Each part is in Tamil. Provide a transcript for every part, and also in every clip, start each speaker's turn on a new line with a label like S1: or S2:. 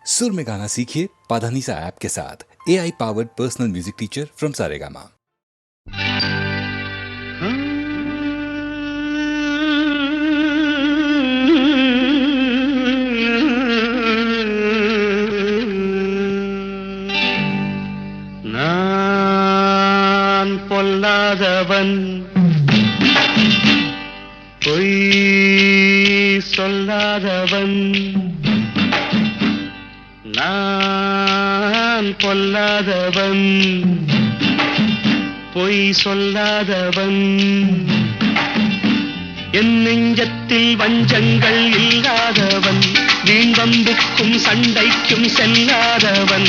S1: सुर में गाना सीखिए पाधानीसा ऐप के साथ। AI powered personal music teacher from Saregama.
S2: நான் பொல்லாதவன், பொய் சொல்லாதவன். நான் பொல்லாதவன், பொய் சொல்லாதவன். என் நெஞ்சத்தில் வஞ்சங்கள் இல்லாதவன், வீண்வம்புக்கும் சண்டைக்கும் செல்லாதவன்.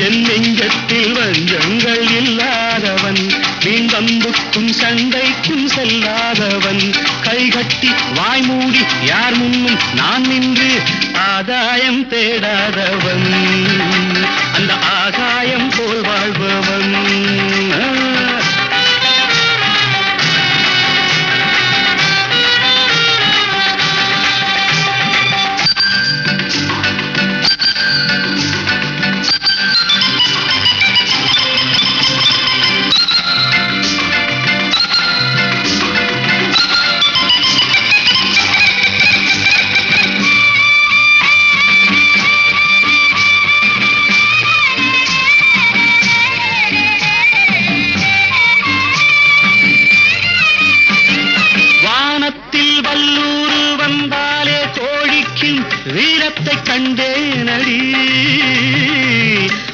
S2: என் நெஞ்சத்தில் வஞ்சங்கள் இல்லாதவன், வீண்வம்புக்கும் சண்டைக்கும் செல்லாதவன். கைகட்டி வாய்மூடி யார் முன்னும் நான் நின்று ஆதாயம் தேடாதவன், அந்த ஆகாயம் போல் வாழ்பவன். வீரத்தை கண்டேனடி,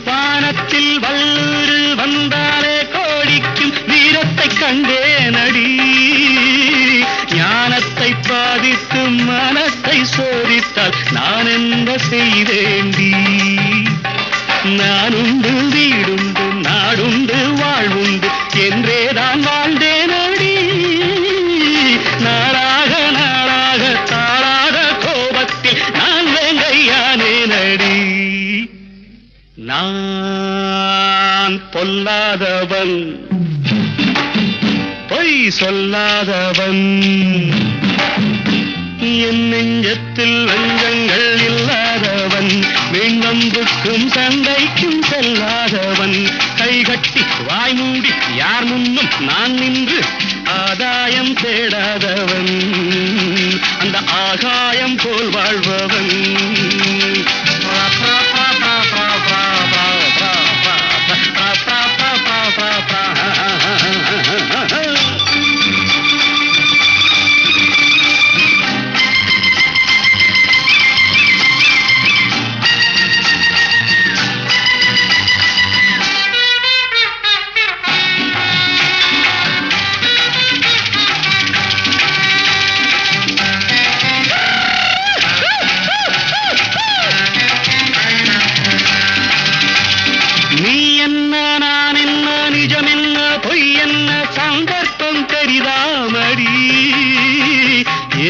S2: வானத்தில் வல்லூரு வந்தாலே கோடிக்கும் வீரத்தை கண்டேனடி. ஞானத்தை பாதித்து மனத்தை சோதித்தால் நான் என்ன செய்தேண்டி? நானுண்டு வீடுண்டு நாடுண்டு வாழ்வுண்டு என்றேதான் வாழ்ந்தேனடி. நாளாக நாளாக தாளாக கோபத்தில் நான் வேங்கையானேனடி. நான் பொல்லாதவன், பொய் சொல்லாதவன். என் நெஞ்சத்தில் வஞ்சங்கள் இல்லாதவன், வீண்வம்புக்கும் சண்டைக்கும் செல்லாதவன். கைகட்டி வாய்மூடி யார் முன்னும் நான் நின்று ஆதாயம் தேடாதவன், அந்த ஆகாயம் போல் வாழ்பவன்.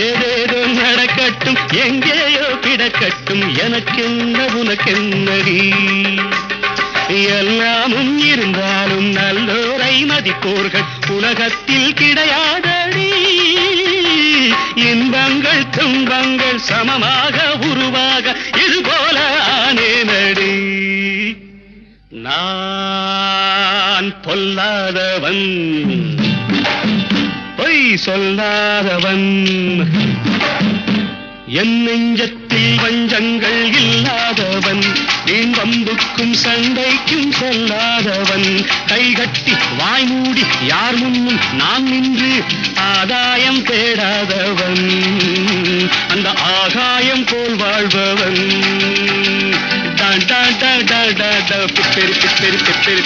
S2: ஏதேதோ நடக்கட்டும் எங்கேயோ கிடக்கட்டும், எனக்கென்ன உனக்கென்னடி? எல்லாமும் இருந்தாலும் நல்லோரை மதிப்போர்கள் உலகத்தில் கிடையாதடி. இன்பங்கள் துன்பங்கள் சமமாக உருவாக இதுபோல ஆனேனடி. நான் பொல்லாதவன், பொய் சொல்லாதவன். என் நெஞ்சத்தில் வஞ்சங்கள் இல்லாதவன், வீண்வம்புக்கும் சண்டைக்கும் செல்லாதவன். கைகட்டி வாய்மூடி யார் முன்னும் நான் நின்று ஆதாயம் தேடாதவன், அந்த ஆகாயம் போல் வாழ்பவன். பிப்பெரி பிப்பெரி பிப்பெரி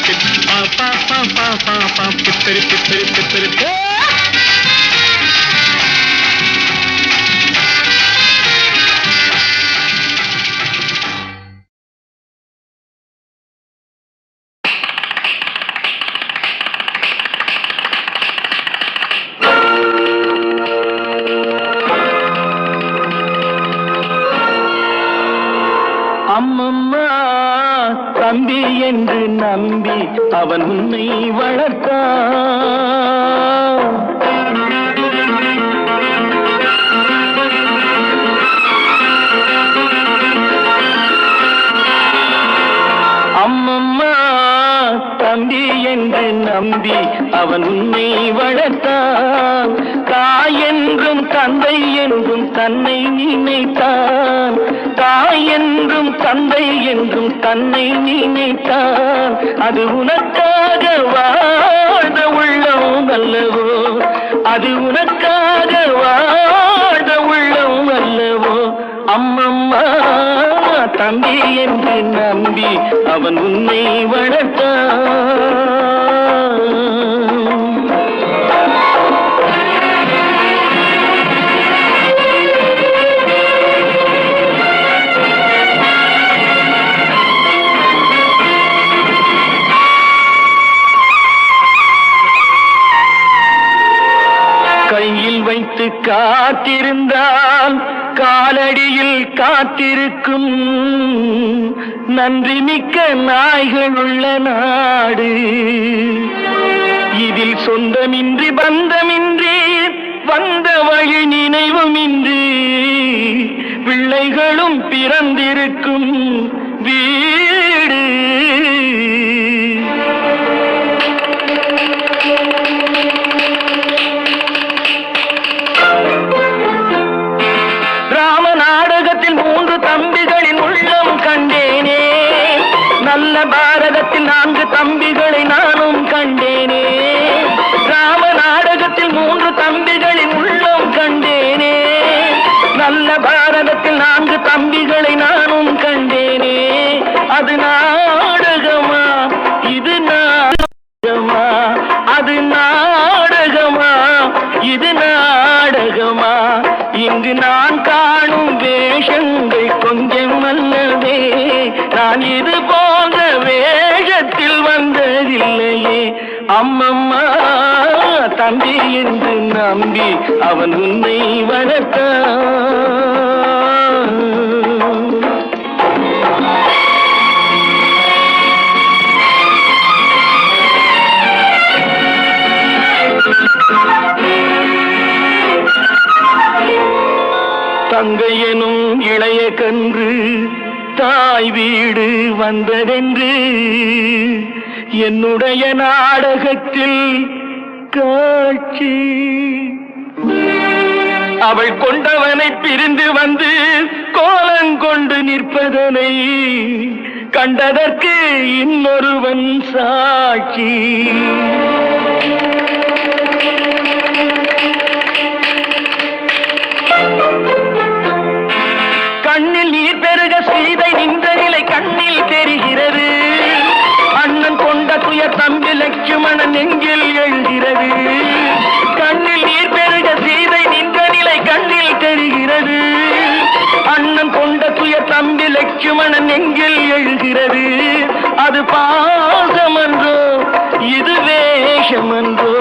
S2: பா பா பா பா பா பா பிப்பெரி பிப்பெரி பிப்பெரி. அம்மம்மா தம்பி என்று நம்பி அவன் உன்னை வளர்த்தான்.
S3: நம்பி அவன் உன்னை வளர்த்தான். தாய் என்றும் தந்தை என்றும் தன்னை நினைத்தான். தாய் என்றும் தந்தை என்றும் தன்னை நினைத்தான். அது உனக்காக வாழ்ந்த உள்ளம் அல்லவோ, அது உனக்காக வாழ்ந்த உள்ளம் அல்லவோ. அம்மம்மா தம்பி என்று நம்பி அவன் உன்னை வளர்த்தான். கையில் வைத்து காத்திருந்தால் காலடியில் காத்திருக்கும் நன்றி மிக்க நாய்கள் உள்ள நாடு. இதில் சொந்தமின்றி பந்தமின்றி வந்த வழி நினைவுமின்றி பிள்ளைகளும் பிறந்திருக்கும் வீடு. தம்பிகளின் உள்ளம் கண்டேனே, நல்ல பாரதத்தில் 4 தம்பிகளை நானும் கண்டேனே. ராம நாடகத்தில் 3 தம்பிகளின் உள்ளம் கண்டேனே, நல்ல பாரதத்தில் 4 தம்பிகளை நானும் கண்டேனே. அது நாடகமா இது நாடகமா, அது நாடகமா இது நாடகமா. இங்கு நான் காணும் வேஷங்கள் கொஞ்சம் அல்லவே, நான் இது போன்ற வேஷத்தில் வந்ததில்லையே. அம்மம்மா தம்பி என்று நம்பி அவன் உன்னை வளர்த்தான். தங்கையனும் இளைய கன்று தாய் வீடு வந்ததென்று என்னுடைய நாடகத்தில் காட்சி. அவள் கொண்டவனை பிரிந்து வந்து கோலங்கொண்டு நிற்பதனை கண்டதற்கு இன்னொருவன் சாட்சி. கண்ணில் நீர் பெருக சீதை நின்ற நிலை கண்ணில் தெரிகிறது. அண்ணன் கொண்ட துய தம்பி லட்சுமணன் நெஞ்சில் எழுகிறது. கண்ணில் நீர் பெருக சீதை நின்ற நிலை கண்ணில் தெரிகிறது. அண்ணன் கொண்ட துய தம்பி லட்சுமணன் நெஞ்சில் எழுகிறது. அது பாசமன்றோ இது வேஷமன்றோ,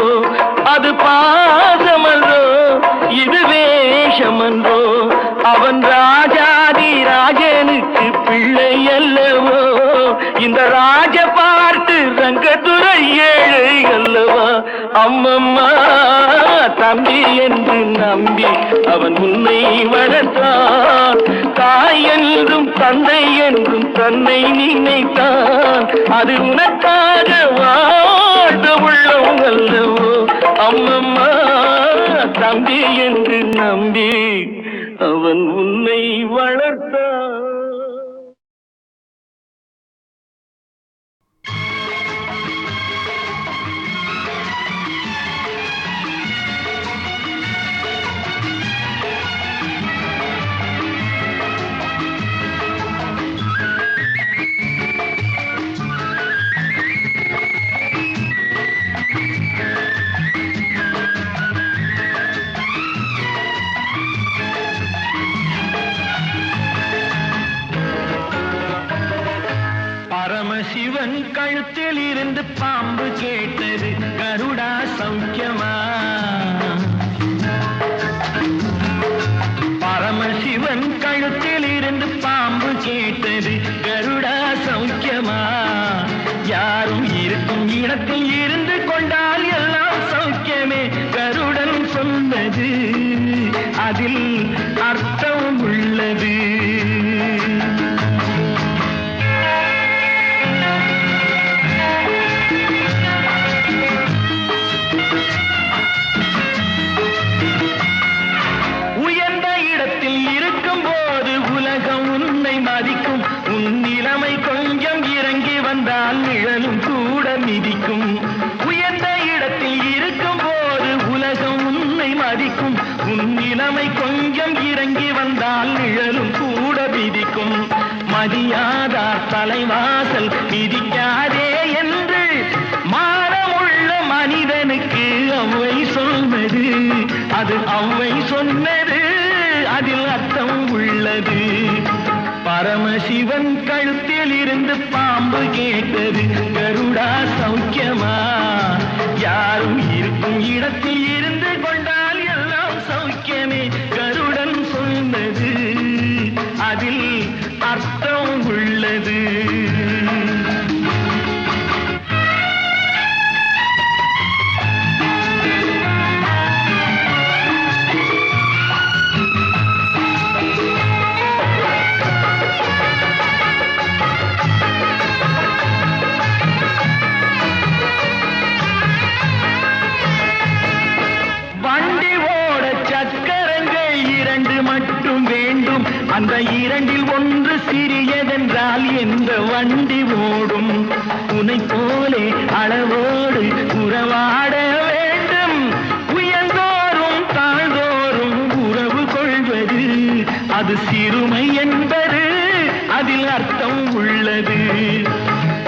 S3: அது பாசமன்றோ இது வேஷமன்றோ. அவன் ராஜாதி ராஜனுக்கு பிள்ளை அல்லவோ, இந்த ராஜ பார்த்து ரங்கத்துறை ஏழை அல்லவா. அம்மம்மா தம்பி என்று நம்பி அவன் உன்னை வளர்த்தான். தாய் என்றும் தந்தை என்றும் தன்னை நினைத்தான். அது உனக்காக வாழ்ந்த உள்ளம் அல்லவோ. அம்மம்மா தம்பி என்று நம்பி அவன் உன்னை வளர்த்தான். பரமசிவன் கழுத்தில் இருந்து பாம்பு கேட்டது, கருடா சௌக்கியமா. பரமசிவன் கழுத்தில் இருந்து பாம்பு கேட்டது, கருடா சௌக்கியமா. யாரும் இருக்கும் இடத்தில் இருந்து கொண்டால் எல்லாம் சௌக்கியமே. கருடன் சொன்னது அதில் அர்த்தம் உள்ளது. உன் நிலைமை கொஞ்சம் இறங்கி வந்தால் நிழலும் கூட மிதிக்கும். உயர்ந்த இடத்தில் இருக்கும் போது உலகம் உன்னை மதிக்கும். உன் நிலைமை கொஞ்சம் இறங்கி வந்தால் நிழலும் கூட மிதிக்கும். மதியாதார் தலைவாசல் மிதிக்காதே என்று மானமுள்ள மனிதனுக்கு அவ்வை சொன்னது. அது அவ்வை சொன்னது, அதில் அர்த்தம் உள்ளது. பரமசிவன் கழுத்தில் இருந்து பாம்பு கேட்டது, கருடா சௌக்கியமா? யாரும் இருக்கும் இடத்தில் இருந்து கொண்டால் எல்லாம் சௌக்கியமே. கருடன் சொன்னது, அதில் அர்த்தம் உள்ளது. அந்த இரண்டில் ஒன்று சிறியதென்றால் எந்த வண்டி ஓடும்? உனை போலே அளவோடு உறவாட வேண்டும். உயர்ந்தோறும் தாழ்ந்தோறும் உறவு கொள்வது அது சிறுமை என்பது, அதில் அர்த்தம் உள்ளது.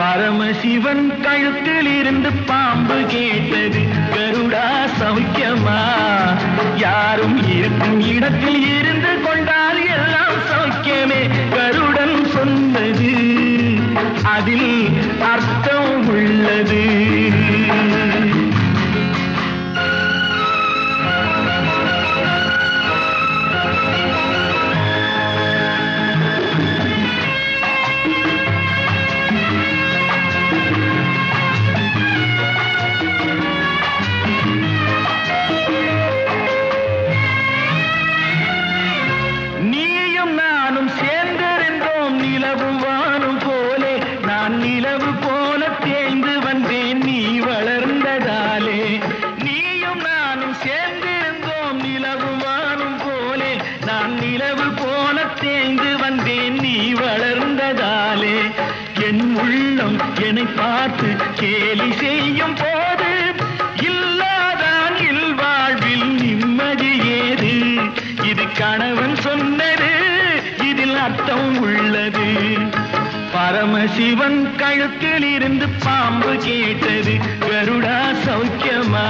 S3: பரமசிவன் கழுத்தில் இருந்து பாம்பு கேட்டது, கருடா சௌக்கியமா? யாரும் இருக்கும் இடத்தில் இருந்து கொண்டால் எல்லாம் சௌக்கியமே. கருடன் சொன்னது, அதில் அர்த்தம் உள்ளது. என் உள்ளம் என்னை பார்த்து கேலி செய்யும் போது இல்லாதான் இல்வாழ்வில் நிம்மதி ஏது? இது கணவன் சொன்னது, இதில் அர்த்தம் உள்ளது. பரமசிவன் கழுத்தில் இருந்து பாம்பு கேட்டது, கருடா சௌக்கியமா?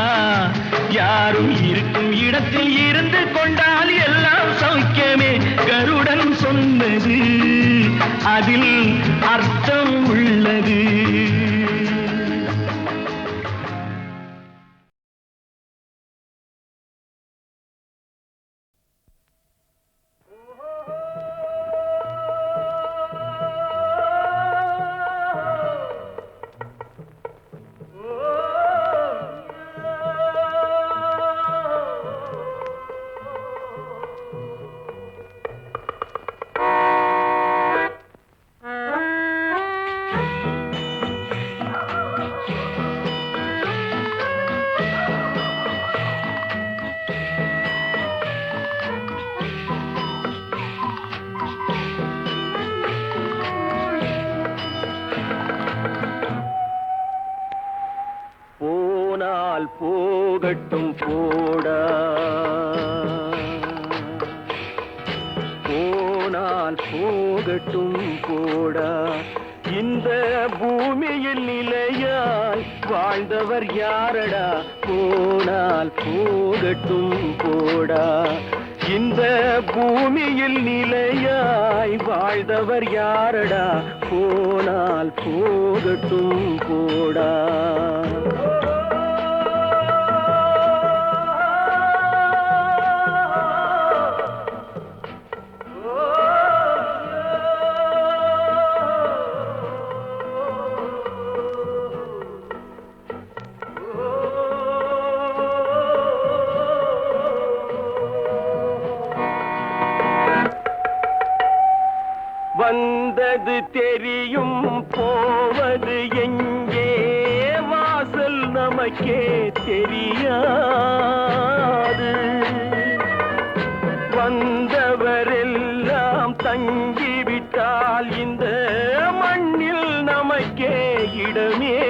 S3: யாரும் இருக்கும் இடத்தில் இருந்து கொண்டால் எல்லாம் சௌக்கியமே. கருடன் சொன்னது, அதில் அர்த்தம் உள்ளது. போகட்டும் போடா, போனால் போகட்டும் போடா. இந்த பூமியில் நிலையாய் வாழ்ந்தவர் யாரடா? போனால் போகட்டும் போடா. இந்த பூமியில் நிலையாய் வாழ்ந்தவர் யாரடா? போனால் போகட்டும் போடா. வந்தது தெரியும், போவது எங்கே? வாசல் நமக்கே தெரியாது. வந்தவரெல்லாம் தங்கிவிட்டால் இந்த இந்த மண்ணில் நமக்கே இடமேது.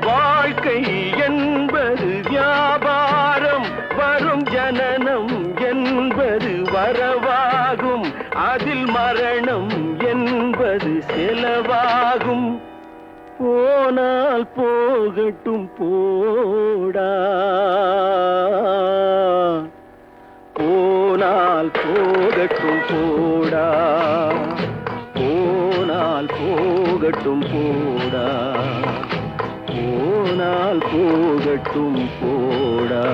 S3: வாழ்க்கை என்பது வியாபாரம், வரும் ஜனனம் என்பது வரவாகும், அதில் மரணம் என்பது செலவாகும். போனால் போகட்டும் போடா, போனால் போகட்டும் போடா, போனால் போகட்டும் போடா, போனால் போகட்டும் போடா.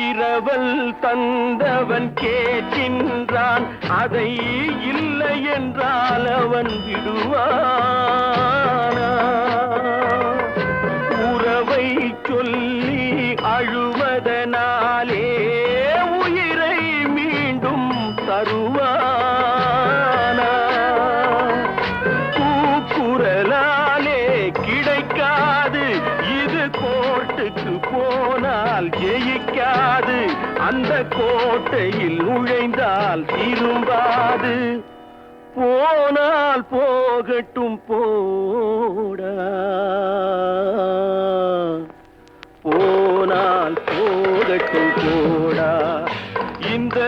S3: இரவல் தந்தவன் கேட்கின்றான், அதை இல்லை என்றால் அவன் விடுவானா? உறவை சொல்லி அழுவதனாலே உயிரை மீண்டும் தருவானா? கூக்குரலாலே கிடைக்காது, இது கோர்ட்டுக்கு போனால் ஜெயிக்காது, அந்த கோட்டையில் நுழைந்தால் திரும்பாது. போனால் போகட்டும் போடா, போனால் போகட்டும் போடா. இந்த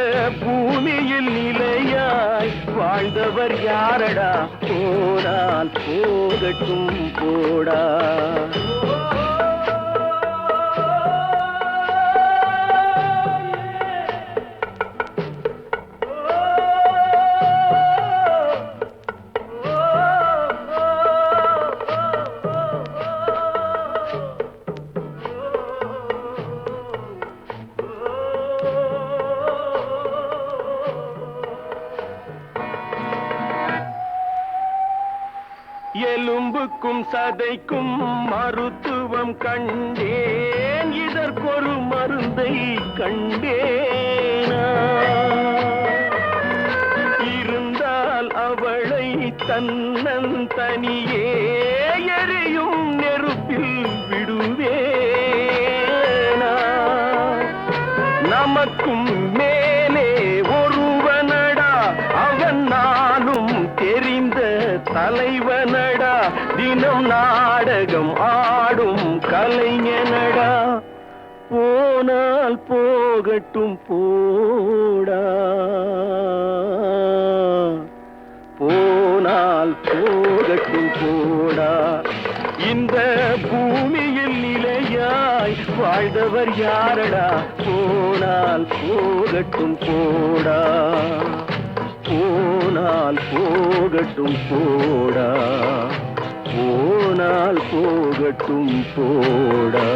S3: பூமியில் நிலையாய் வாழ்ந்தவர் யாரடா? போனால் போகட்டும் போடா. எலும்புக்கும் சதைக்கும் மருத்துவம் கண்டேன், இதற்கொரு மருந்தை கண்டேனா? இருந்தால் அவளை தன்னந்தனியே எரியும் நெருப்பில் விடுவேனா? நமக்கும் மேலே ஒருவனடா, அவன் நானும் தெரிந்த தலைவனடா, தினம் நாடகம் ஆடும் கலைஞனடா. போனால் போகட்டும் போடா, போனால் போகட்டும் போடா. இந்த பூமியில் நிலையாய் வாழ்ந்தவர் யாரடா? போனால் போகட்டும் போடா, போனால் போகட்டும் போடா, போனால் போகட்டும் போடா.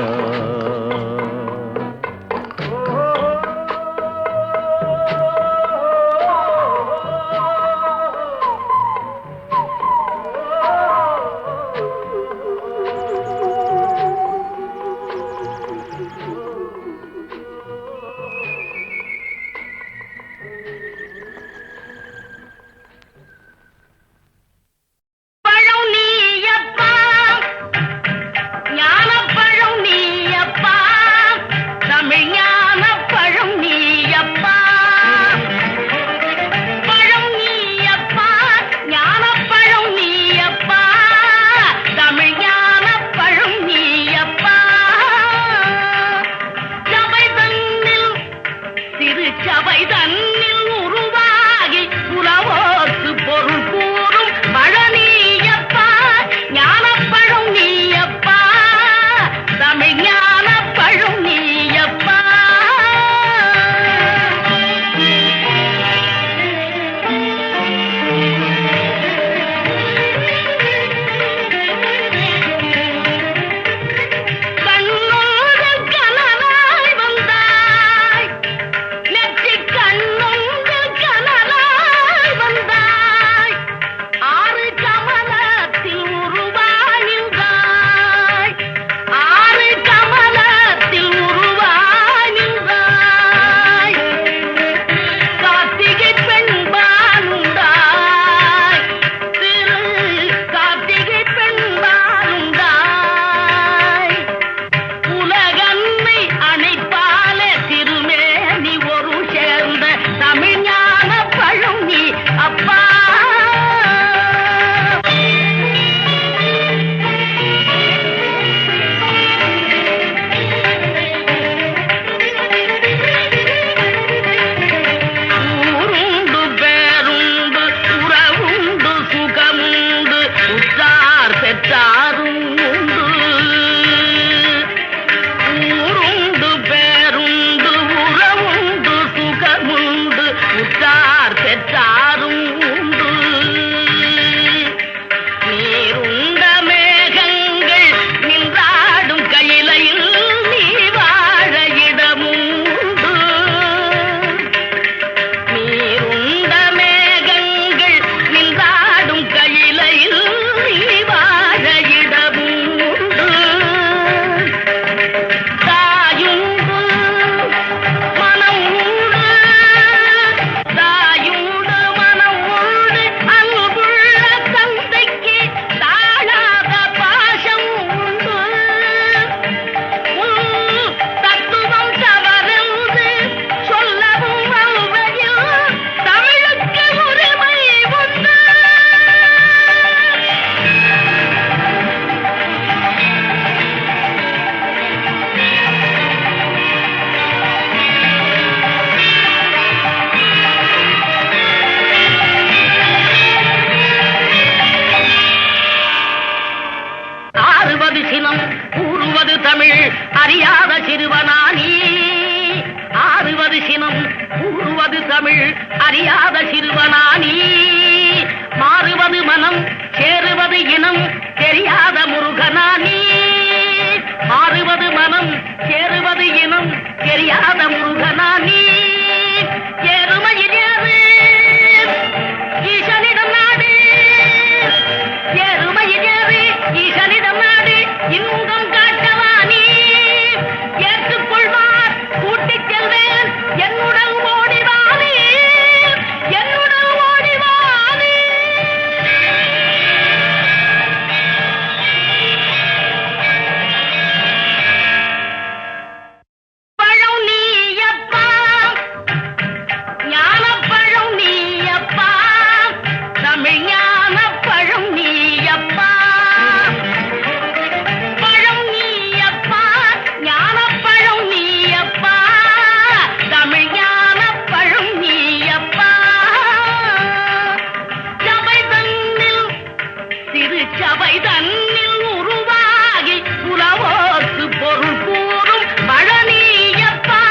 S4: கண்ணோடு கனலாய் வந்தாய், நெற்றிக் கண் தமிழ் அறியாத சிறுவனானி. மாறுவது மனம் சேருவது இனம் தெரியாத முருகனானி. மாறுவது மனம் சேருவது இனம் தெரியாத முருகனானி. ஏறுமையிலேறு ஈசனிடம் நாடு, ஏறுமையிலேறு ஈசனிடம் நாடு, இன்பம் காட்டவானி. ஏற்றுக்கொள்வார் கூட்டிச் செல்வேன் என்னுடன் ஓடிவானி, என்னுடன் ஓடிவானி. பழம் நீயப்பா, ஞானப்பழம் நீயப்பா, தமிழ் ஞானப்பழம் நீயப்பா. பழம் நீயப்பா, ஞானப்பழம் நீயப்பா, தமிழ் ஞானப்பழம் நீயப்பா. சபை தன்னில் சிறு சபை தன்னில் உருவாகி உறவோக்கு பொருள் கூறும் பழனியப்பா,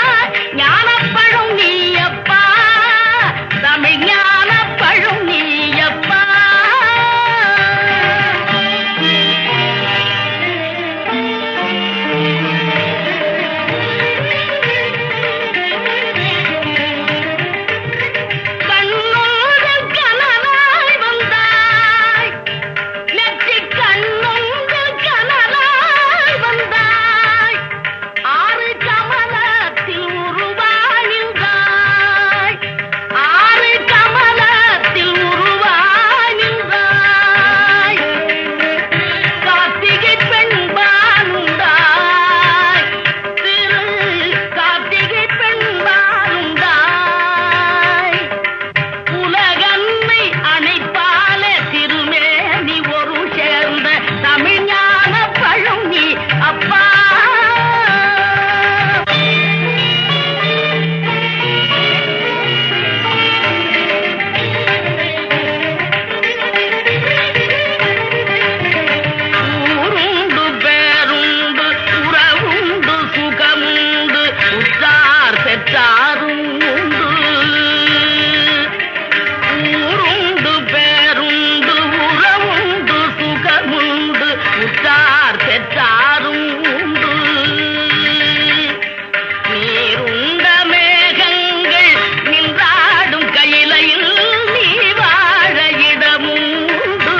S4: ஞானப்பழம் நீயப்பா, தமிழ் ஞானப்பழம் நீயப்பா. கண்ணோடு கனலாய் வந்தாய், நெற்றிக் கண்ணொன்று கனலாய் வந்தாய், ஆறு கமலத்தில் உருவாய் நின்றாய், ஆறு கமலத்தில் உருவாய் நின்றாய். கார்த்திகை பெண்பாலுண்டாய், திரு கார்த்திகை பெண்பாலுண்டாய். உலகன்னை அணைப்பால திருமேனி ஒரு சேர்ந்த தமிழ் ஞானப்பழம் நீ அப்பா. ஊருண்டு பேருண்டு உறவுண்டு சுகமுண்டு உற்றார் பெற்றாரும் உண்டு. ஊருண்டு பேருண்டு உறவுண்டு சுகமுண்டு உற்றார் பெற்றாரும் உண்டு. நீருண்ட மேகங்கள் நின்றாடும் கையிலையில் நீ வாழ இடமுண்டு.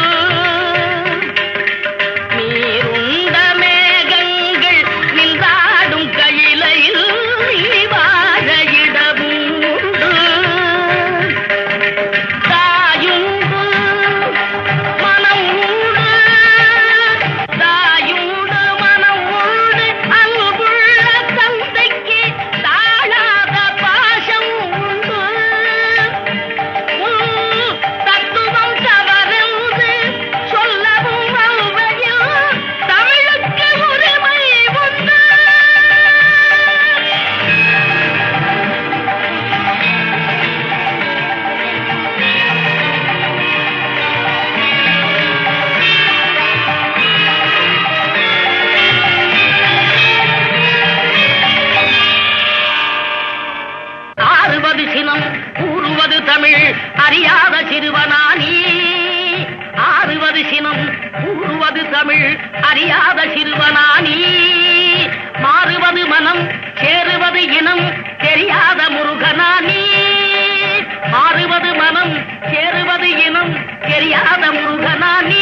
S4: நீருண்ட மேகங்கள் நின்றாடும் கையிலையில் நீ வாழ இடமுண்டு. தாயுண்டு மனம் உண்டு, தாயுண்டு மனம் உண்டு, அன்புள்ள தந்தைக்கு தாழாத பாசம் உண்டு. தத்துவம் தவறென்று சொல்லவும் அல்வையில் தமிழுக்கு உரிமை உண்டு. ஆறுவது சினம் கூறுவது தமிழ் அறியாத சிறுவனானி. ஆறுவது சினம் கூறுவது தமிழ் அறியாத சிறுவனானி. மாறுவது மனம் சேருவது இனம் தெரியாத முருகனானி. மாறுவது மனம் சேருவது இனம் தெரியாத முருகனானி.